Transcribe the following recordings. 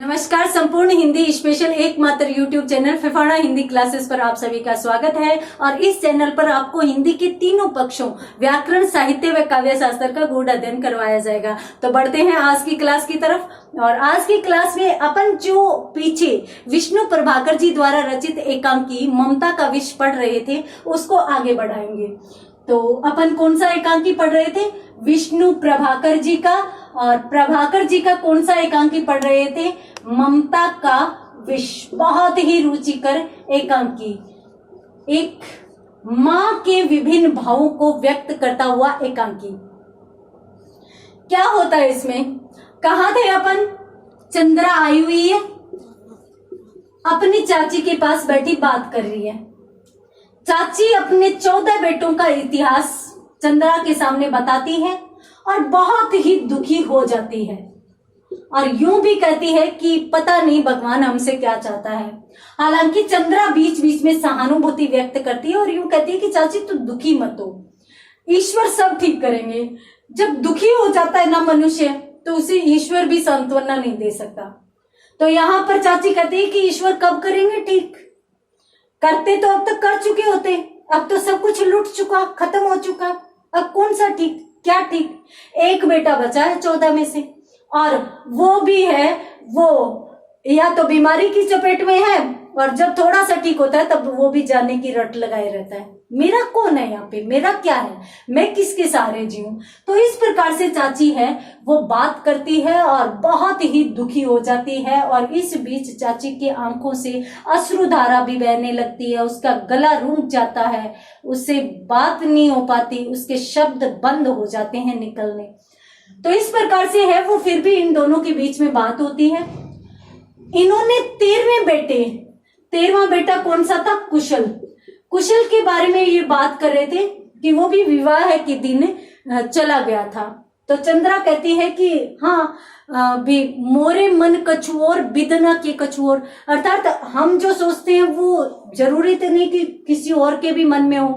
नमस्कार। संपूर्ण हिंदी स्पेशल एकमात्र YouTube channel Phefana Hindi classes पर आप सभी का स्वागत है। और इस चैनल पर आपको हिंदी के तीनों पक्षों व्याकरण, साहित्य व काव्य शास्त्र का गूढ़ अध्ययन करवाया जाएगा। तो बढ़ते हैं आज की क्लास की तरफ। और आज की क्लास में अपन जो पीछे विष्णु प्रभाकर जी द्वारा रचित एकांकी ममता का विष पढ़ रहे थे उसको आगे बढ़ाएंगे। तो अपन कौन सा एकांकी पढ़ रहे थे? विष्णु प्रभाकर जी का। और प्रभाकर जी का कौन सा एकांकी पढ़ रहे थे? ममता का विष। बहुत ही रुचिकर एकांकी, एक मां के विभिन्न भावों को व्यक्त करता हुआ एकांकी। क्या होता है इसमें? कहा थे अपन? चंद्रा आई हुई है, अपनी चाची के पास बैठी बात कर रही है। चाची अपने 14 बेटों का इतिहास चंद्रा के सामने बताती है और बहुत ही दुखी हो जाती है और यूं भी कहती है कि पता नहीं भगवान हमसे क्या चाहता है। हालांकि चंद्रा बीच बीच में सहानुभूति व्यक्त करती है और यूं कहती है कि चाची तू दुखी मत हो, ईश्वर सब ठीक करेंगे। जब दुखी हो जाता है ना मनुष्य, तो उसे ईश्वर भी सांत्वना नहीं दे सकता। तो यहाँ पर चाची कहती है कि ईश्वर कब करेंगे ठीक? करते तो अब तक कर चुके होते, अब तो सब कुछ लुट चुका, खत्म हो चुका, अब कौन सा ठीक? क्या ठीक? एक बेटा बचा है 14 में से, और वो भी है, वो या तो बीमारी की चपेट में है और जब थोड़ा सा ठीक होता है तब वो भी जाने की रट लगाए रहता है। मेरा कौन है यहाँ पे? मेरा क्या है? मैं किसके सहारे जीऊं? तो इस प्रकार से चाची है वो बात करती है और बहुत ही दुखी हो जाती है। और इस बीच चाची की आंखों से अश्रुधारा भी बहने लगती है, उसका गला रूंझ जाता है, उससे बात नहीं हो पाती, उसके शब्द बंद हो जाते हैं निकलने। तो इस प्रकार से है वो, फिर भी इन दोनों के बीच में बात होती है। इन्होंने 13वां बेटा कौन सा था? कुशल। कुशल के बारे में ये बात कर रहे थे कि वो भी विवाह के दिन चला गया था। तो चंद्रा कहती है कि हाँ भी मोरे मन कछुओर बिदना के कछुओर, अर्थात हम जो सोचते हैं वो जरूरी तो नहीं कि किसी और के भी मन में हो।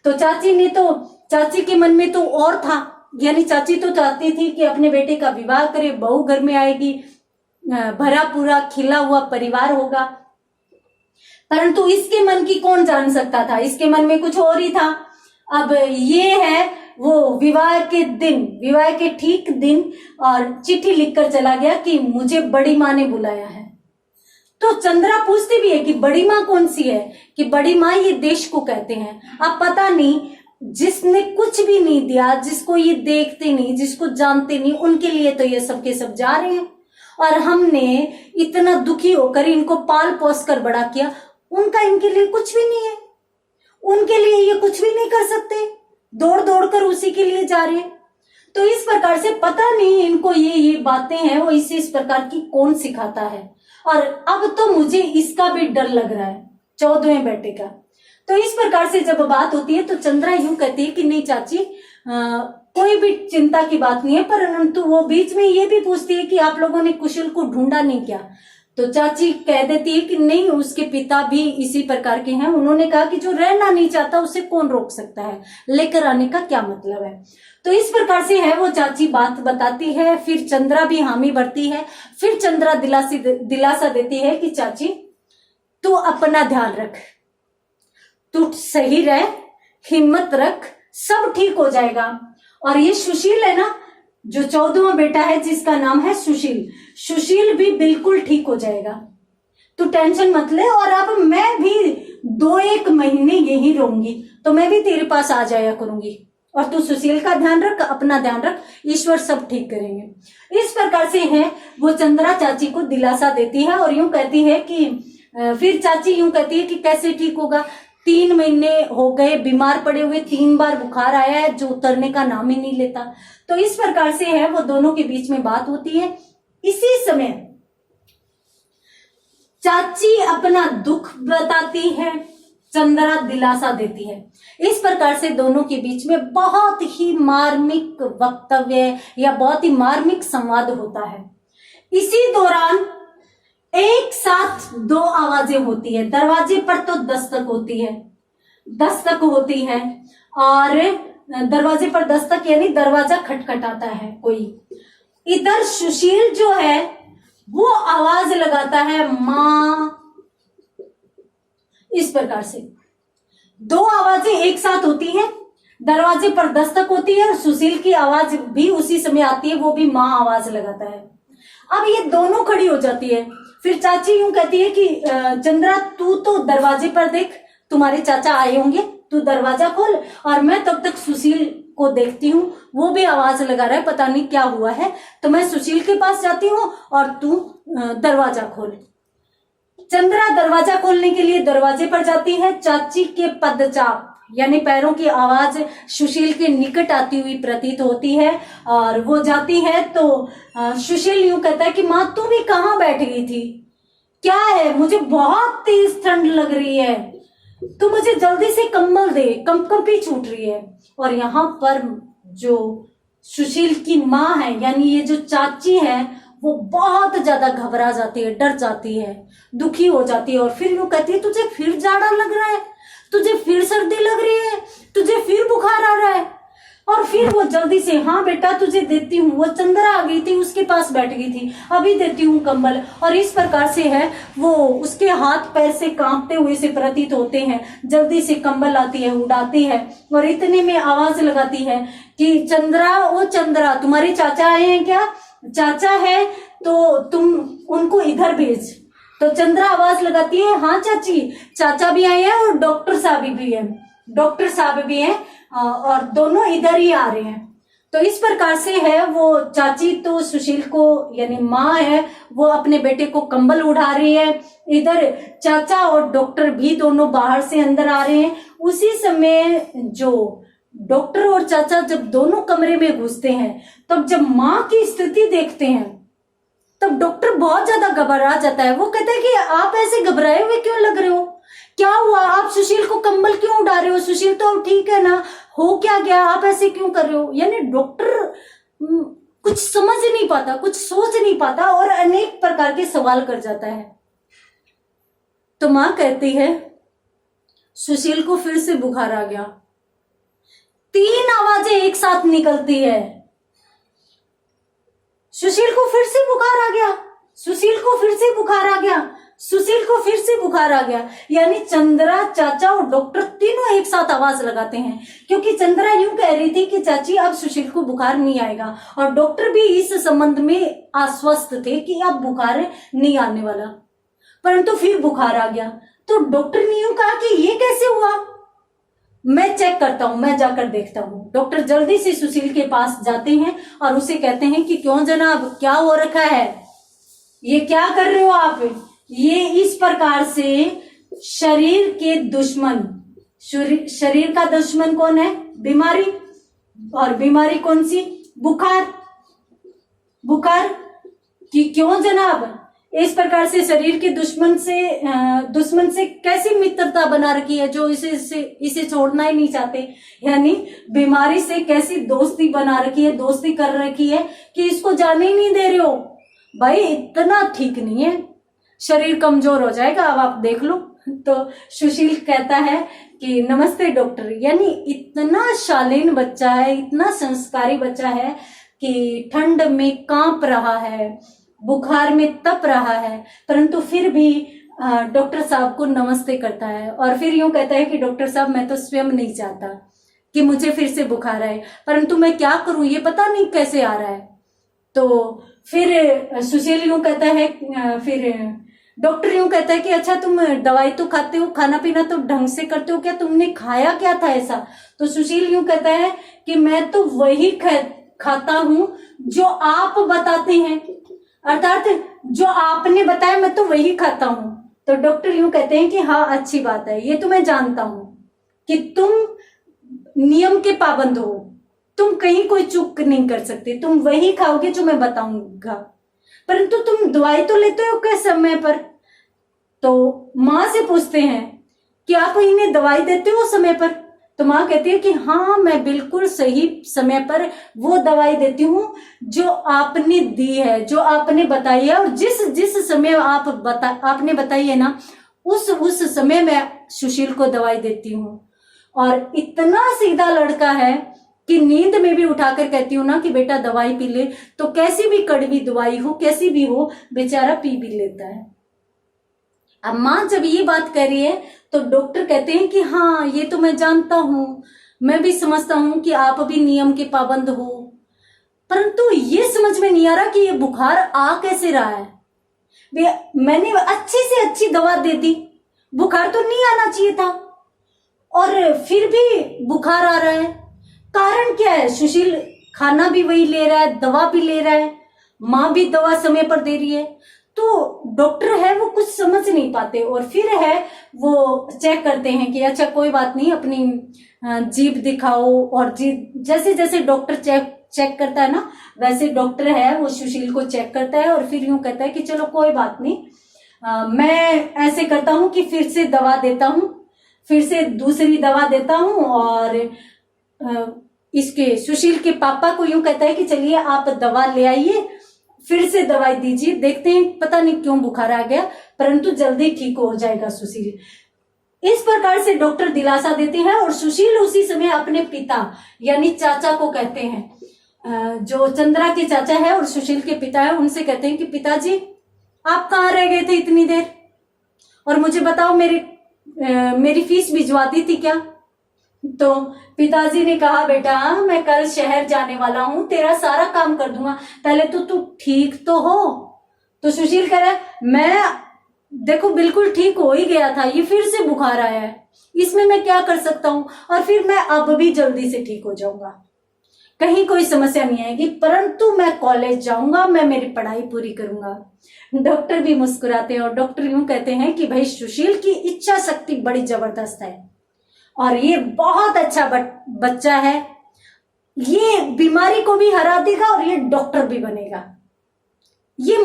तो चाची के मन में तो और था, यानी चाची तो चाहती थी कि अपने बेटे का विवाह करे, बहू घर में आएगी, भरा पूरा खिला हुआ परिवार होगा। परंतु इसके मन की कौन जान सकता था? इसके मन में कुछ और ही था। अब ये है वो विवाह के ठीक दिन, और चिट्ठी लिखकर चला गया कि मुझे बड़ी माँ ने बुलाया है। तो चंद्रा पूछती भी है कि बड़ी माँ कौन सी है? कि बड़ी माँ ये देश को कहते हैं। अब पता नहीं, जिसने कुछ भी नहीं दिया, जिसको ये देखते नहीं, जिसको जानते नहीं, उनके लिए तो ये सब के सब जा रहे हैं। और हमने इतना दुखी होकर इनको पाल पोस कर बड़ा किया, उनका इनके लिए कुछ भी नहीं है, उनके लिए ये कुछ भी नहीं कर सकते, दौड़ दौड़ कर उसी के लिए जा रहे हैं। तो इस प्रकार से पता नहीं इनको ये बातें हैं वो इस प्रकार की कौन सिखाता है। और अब तो मुझे इसका भी डर लग रहा है, 14वें बेटे का। तो इस प्रकार से जब बात होती है तो चंद्रा यूं कहती है कि नहीं चाची, कोई भी चिंता की बात नहीं है। परंतु वो बीच में ये भी पूछती है कि आप लोगों ने कुशल को ढूंढा नहीं क्या? तो चाची कह देती है कि नहीं, उसके पिता भी इसी प्रकार के हैं, उन्होंने कहा कि जो रहना नहीं चाहता उसे कौन रोक सकता है, लेकर आने का क्या मतलब है। तो इस प्रकार से है वो चाची बात बताती है। फिर चंद्रा भी हामी भरती है। फिर चंद्रा दिलासा देती है कि चाची तू अपना ध्यान रख, तू सही रह, हिम्मत रख, सब ठीक हो जाएगा। और ये सुशील है ना, जो 14वां बेटा है जिसका नाम है सुशील भी बिल्कुल ठीक हो जाएगा, तू टेंशन मत ले। और अब मैं भी 2-1 महीने यही रहूंगी, तो मैं भी तेरे पास आ जाया करूंगी। और तू सुशील का ध्यान रख, अपना ध्यान रख, ईश्वर सब ठीक करेंगे। इस प्रकार से है वो चंद्रा चाची को दिलासा देती है। और यूं कहती है कि फिर चाची यूं कहती है कि कैसे ठीक होगा? 3 महीने हो गए बीमार पड़े हुए, 3 बार बुखार आया है जो उतरने का नाम ही नहीं लेता। तो इस प्रकार से है वो दोनों के बीच में बात होती है। इसी समय चाची अपना दुख बताती है, चंद्रा दिलासा देती है। इस प्रकार से दोनों के बीच में बहुत ही मार्मिक वक्तव्य या बहुत ही मार्मिक संवाद होता है। इसी दौरान एक साथ 2 आवाजें होती है। दरवाजे पर तो दस्तक होती है और दरवाजे पर दस्तक यानी दरवाजा खटखटाता है कोई। इधर सुशील जो है वो आवाज लगाता है मां। इस प्रकार से दो आवाजें एक साथ होती हैं, दरवाजे पर दस्तक होती है और सुशील की आवाज भी उसी समय आती है, वो भी मां आवाज लगाता है। अब ये दोनों खड़ी हो जाती है। फिर चाची यूं कहती है कि चंद्रा तू तो दरवाजे पर देख, तुम्हारे चाचा आए होंगे, तू दरवाजा खोल। और मैं तब तक सुशील को देखती हूँ, वो भी आवाज लगा रहा है, पता नहीं क्या हुआ है। तो मैं सुशील के पास जाती हूँ और तू दरवाजा खोल। चंद्रा दरवाजा खोलने के लिए दरवाजे पर जाती है। चाची के पदचाप यानी पैरों की आवाज सुशील के निकट आती हुई प्रतीत होती है और वो जाती है तो सुशील यूं कहता है कि माँ तू भी कहाँ बैठ गई थी, क्या है, मुझे बहुत तेज ठंड लग रही है, तू मुझे जल्दी से कंबल दे, कंपकंपी छूट रही है। और यहाँ पर जो सुशील की माँ है यानी ये जो चाची है वो बहुत ज्यादा घबरा जाती है, डर जाती है, दुखी हो जाती है और फिर यूं कहती है तुझे फिर जाड़ा लग रहा है, तुझे फिर सर्दी लग रही है, तुझे फिर बुखार आ रहा है। और फिर वो जल्दी से हाँ बेटा तुझे देती हूँ, वो चंद्रा आ गई थी उसके पास बैठ गई थी, अभी देती हूँ कंबल। और इस प्रकार से है वो उसके हाथ पैर से कांपते हुए से प्रतीत होते हैं, जल्दी से कंबल आती है, उड़ाती है और इतने में आवाज लगाती है कि चंद्रा ओ चंद्रा तुम्हारे चाचा आए हैं क्या, चाचा है तो तुम उनको इधर भेज। तो चंद्रा आवाज लगाती है हाँ चाची, चाचा भी आए हैं और डॉक्टर साहब भी हैं, डॉक्टर साहब भी हैं और दोनों इधर ही आ रहे हैं। तो इस प्रकार से है वो चाची तो सुशील को यानी माँ है वो अपने बेटे को कंबल उड़ा रही है, इधर चाचा और डॉक्टर भी दोनों बाहर से अंदर आ रहे हैं। उसी समय जो डॉक्टर और चाचा जब दोनों कमरे में घुसते हैं तब जब माँ की स्थिति देखते हैं तब डॉक्टर बहुत ज्यादा घबरा जाता है। वो कहता है कि आप ऐसे घबराए हुए क्यों लग रहे हो, क्या हुआ, आप सुशील को कंबल क्यों उड़ा रहे हो, सुशील तो ठीक है ना, हो क्या गया, आप ऐसे क्यों कर रहे हो। यानी डॉक्टर कुछ समझ नहीं पाता, कुछ सोच नहीं पाता और अनेक प्रकार के सवाल कर जाता है। तो माँ कहती है सुशील को फिर से बुखार आ गया। 3 आवाजें एक साथ निकलती है, सुशील को फिर से बुखार आ गया, सुशील को फिर से बुखार आ गया, सुशील को फिर से बुखार आ गया। यानी चंद्रा, चाचा और डॉक्टर तीनों एक साथ आवाज लगाते हैं क्योंकि चंद्रा यूं कह रही थी कि चाची अब सुशील को बुखार नहीं आएगा और डॉक्टर भी इस संबंध में आश्वस्त थे कि अब बुखार नहीं आने वाला, परंतु फिर बुखार आ गया। तो डॉक्टर ने यूं कहा कि ये कैसे हुआ, मैं चेक करता हूं, मैं जाकर देखता हूं। डॉक्टर जल्दी से सुशील के पास जाते हैं और उसे कहते हैं कि क्यों जनाब, क्या हो रखा है, ये क्या कर रहे हो आप। ये इस प्रकार से शरीर के दुश्मन, शरीर का दुश्मन कौन है, बीमारी, और बीमारी कौन सी, बुखार, बुखार कि क्यों जनाब। इस प्रकार से शरीर के दुश्मन से कैसी मित्रता बना रखी है जो इसे छोड़ना ही नहीं चाहते, यानी बीमारी से कैसी दोस्ती बना रखी है, दोस्ती कर रखी है कि इसको जाने ही नहीं दे रहे हो। भाई इतना ठीक नहीं है, शरीर कमजोर हो जाएगा, अब आप देख लो। तो सुशील कहता है कि नमस्ते डॉक्टर, यानी इतना शालीन बच्चा है, इतना संस्कारी बच्चा है कि ठंड में कांप रहा है, बुखार में तप रहा है, परंतु फिर भी डॉक्टर साहब को नमस्ते करता है और फिर यूं कहता है कि डॉक्टर साहब मैं तो स्वयं नहीं चाहता कि मुझे फिर से बुखार आए, परंतु मैं क्या करूं, ये पता नहीं कैसे आ रहा है। तो फिर सुशील यूं कहता है, फिर डॉक्टर यूं कहता है कि अच्छा तुम दवाई तो खाते हो, खाना पीना तो ढंग से करते हो क्या, तुमने खाया क्या था ऐसा। तो सुशील यूं कहता है कि मैं तो वही खाता हूं जो आप बताते हैं, अर्थात जो आपने बताया मैं तो वही खाता हूं। तो डॉक्टर यूं कहते हैं कि हाँ अच्छी बात है, ये तो मैं जानता हूं कि तुम नियम के पाबंद हो, तुम कहीं कोई चूक नहीं कर सकते, तुम वही खाओगे जो मैं बताऊंगा, परंतु तुम दवाई तो लेते हो क्या समय पर। तो माँ से पूछते हैं कि आप इन्हें दवाई देते हो समय पर। तो माँ कहती है कि हाँ मैं बिल्कुल सही समय पर वो दवाई देती हूँ जो आपने दी है, जो आपने बताई है, और जिस समय आपने बताई है ना उस समय मैं सुशील को दवाई देती हूँ। और इतना सीधा लड़का है कि नींद में भी उठाकर कहती हूँ ना कि बेटा दवाई पी ले, तो कैसी भी कड़वी दवाई हो, कैसी भी हो, बेचारा पी भी लेता है। अब माँ जब ये बात कर रही है तो डॉक्टर कहते हैं कि हाँ ये तो मैं जानता हूं, मैं भी समझता हूं कि आप भी नियम के पाबंद हो, परंतु ये समझ में नहीं आ रहा कि ये बुखार आ कैसे रहा है। मैंने अच्छी से अच्छी दवा दे दी, बुखार तो नहीं आना चाहिए था, और फिर भी बुखार आ रहा है। कारण क्या है? सुशील खाना भी वही ले रहा है, दवा भी ले रहा है, माँ भी दवा समय पर दे रही है, तो डॉक्टर है वो कुछ समझ नहीं पाते, और फिर है वो चेक करते हैं कि अच्छा कोई बात नहीं, अपनी जीभ दिखाओ, और जैसे जैसे डॉक्टर चेक करता है ना, वैसे डॉक्टर है वो सुशील को चेक करता है, और फिर यूं कहता है कि चलो कोई बात नहीं, मैं ऐसे करता हूं कि फिर से दवा देता हूं, फिर से दूसरी दवा देता हूं, और इसके सुशील के पापा को यूं कहता है कि चलिए आप दवा ले आइए, फिर से दवाई दीजिए, देखते हैं पता नहीं क्यों बुखार आ गया, परंतु जल्दी ठीक हो जाएगा सुशील। इस प्रकार से डॉक्टर दिलासा देते हैं, और सुशील उसी समय अपने पिता यानी चाचा को कहते हैं, जो चंद्रा के चाचा है और सुशील के पिता है, उनसे कहते हैं कि पिताजी आप कहाँ रह गए थे इतनी देर, और मुझे बताओ मेरी फीस भिजवा दी थी क्या? तो पिताजी ने कहा बेटा मैं कल शहर जाने वाला हूं, तेरा सारा काम कर दूंगा, पहले तो तू ठीक तो हो। तो सुशील कह रहा है मैं देखो बिल्कुल ठीक हो ही गया था, ये फिर से बुखार आया है, इसमें मैं क्या कर सकता हूं, और फिर मैं अब भी जल्दी से ठीक हो जाऊंगा, कहीं कोई समस्या नहीं आएगी, परंतु मैं कॉलेज जाऊंगा, मैं मेरी पढ़ाई पूरी करूंगा। डॉक्टर भी मुस्कुराते हैं, और डॉक्टर यूं कहते हैं कि भाई सुशील की इच्छा शक्ति बड़ी जबरदस्त है, और ये बहुत अच्छा बच्चा है, ये बीमारी को भी हरा देगा और ये डॉक्टर भी बनेगा, ये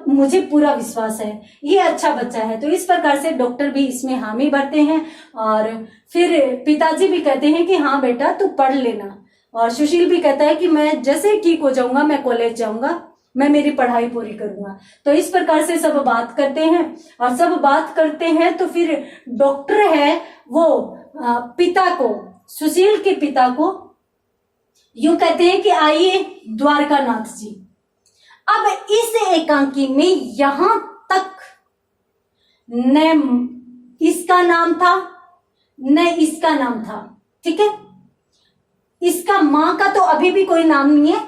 मुझे पूरा विश्वास है, ये अच्छा बच्चा है। तो इस प्रकार से डॉक्टर भी इसमें हामी भरते हैं, और फिर पिताजी भी कहते हैं कि हाँ बेटा तू पढ़ लेना, और सुशील भी कहता है कि मैं जैसे ठीक हो जाऊंगा मैं कॉलेज जाऊंगा, मैं मेरी पढ़ाई पूरी करूंगा। तो इस प्रकार से सब बात करते हैं, और सब बात करते हैं तो फिर डॉक्टर है वो पिता को, सुशील के पिता को यूं कहते हैं कि आइए द्वारकानाथ जी। अब इस एकांकी में यहां तक न इसका नाम था न इसका नाम था, ठीक है, इसका मां का तो अभी भी कोई नाम नहीं है,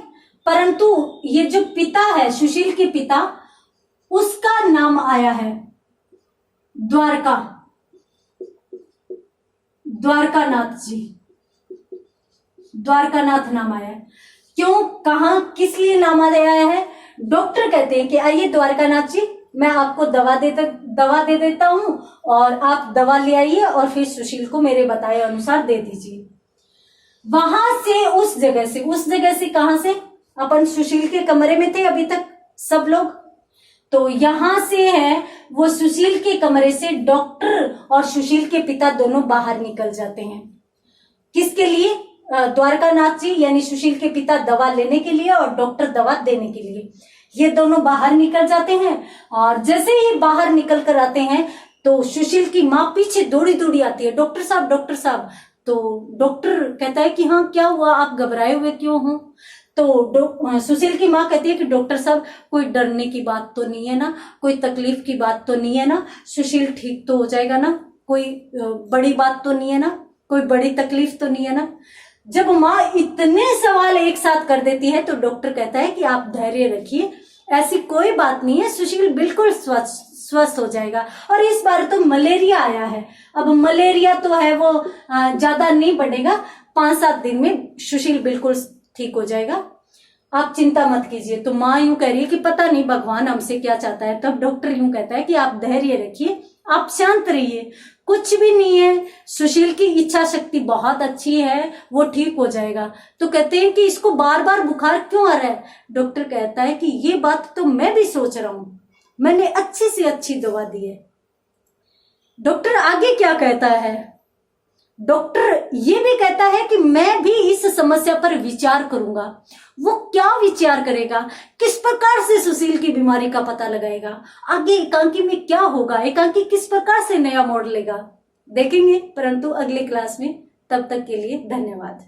परंतु ये जो पिता है सुशील के पिता, उसका नाम आया है द्वारकानाथ जी, द्वारकानाथ नाम आया है। क्यों, कहां, किस लिए नाम आया है? डॉक्टर कहते हैं कि आइए द्वारकानाथ जी, मैं आपको दवा दे देता हूं, और आप दवा ले आइए, और फिर सुशील को मेरे बताए अनुसार दे दीजिए। वहां से उस जगह से कहां से? अपन सुशील के कमरे में थे अभी तक सब लोग, तो यहां से है वो सुशील के कमरे से डॉक्टर और सुशील के पिता दोनों बाहर निकल जाते हैं। किसके लिए? द्वारकानाथ जी यानी सुशील के पिता दवा लेने के लिए, और डॉक्टर दवा देने के लिए। ये दोनों बाहर निकल जाते हैं, और जैसे ही बाहर निकल कर आते हैं तो सुशील की माँ पीछे दौड़ी दौड़ी आती है, डॉक्टर साहब। तो डॉक्टर कहता है कि हाँ क्या हुआ, आप घबराए हुए क्यों हो? तो सुशील की माँ कहती है कि डॉक्टर साहब कोई डरने की बात तो नहीं है ना, कोई तकलीफ की बात तो नहीं है ना, सुशील ठीक तो हो जाएगा ना, कोई बड़ी बात तो नहीं है ना, कोई बड़ी तकलीफ तो नहीं है ना। जब माँ इतने सवाल एक साथ कर देती है तो डॉक्टर कहता है कि आप धैर्य रखिए, ऐसी कोई बात नहीं है, सुशील बिल्कुल स्वस्थ हो जाएगा। और इस बार तो मलेरिया आया है, अब मलेरिया तो है वो ज्यादा नहीं बढ़ेगा, 5-7 दिन में सुशील बिल्कुल ठीक हो जाएगा, आप चिंता मत कीजिए। तो माँ यूं कह रही है कि पता नहीं भगवान हमसे क्या चाहता है। तब डॉक्टर यूं कहता है कि आप धैर्य रखिए, आप शांत रहिए, कुछ भी नहीं है, सुशील की इच्छा शक्ति बहुत अच्छी है, वो ठीक हो जाएगा। तो कहते हैं कि इसको बार बार बुखार क्यों आ रहा है? डॉक्टर कहता है कि ये बात तो मैं भी सोच रहा हूं, मैंने अच्छी से अच्छी दवा दी है। डॉक्टर आगे क्या कहता है? डॉक्टर ये भी कहता है कि मैं भी इस समस्या पर विचार करूंगा। वो क्या विचार करेगा? किस प्रकार से सुशील की बीमारी का पता लगाएगा? आगे एकांकी में क्या होगा? एकांकी किस प्रकार से नया मोड़ लेगा? देखेंगे, परंतु अगले क्लास में। तब तक के लिए धन्यवाद।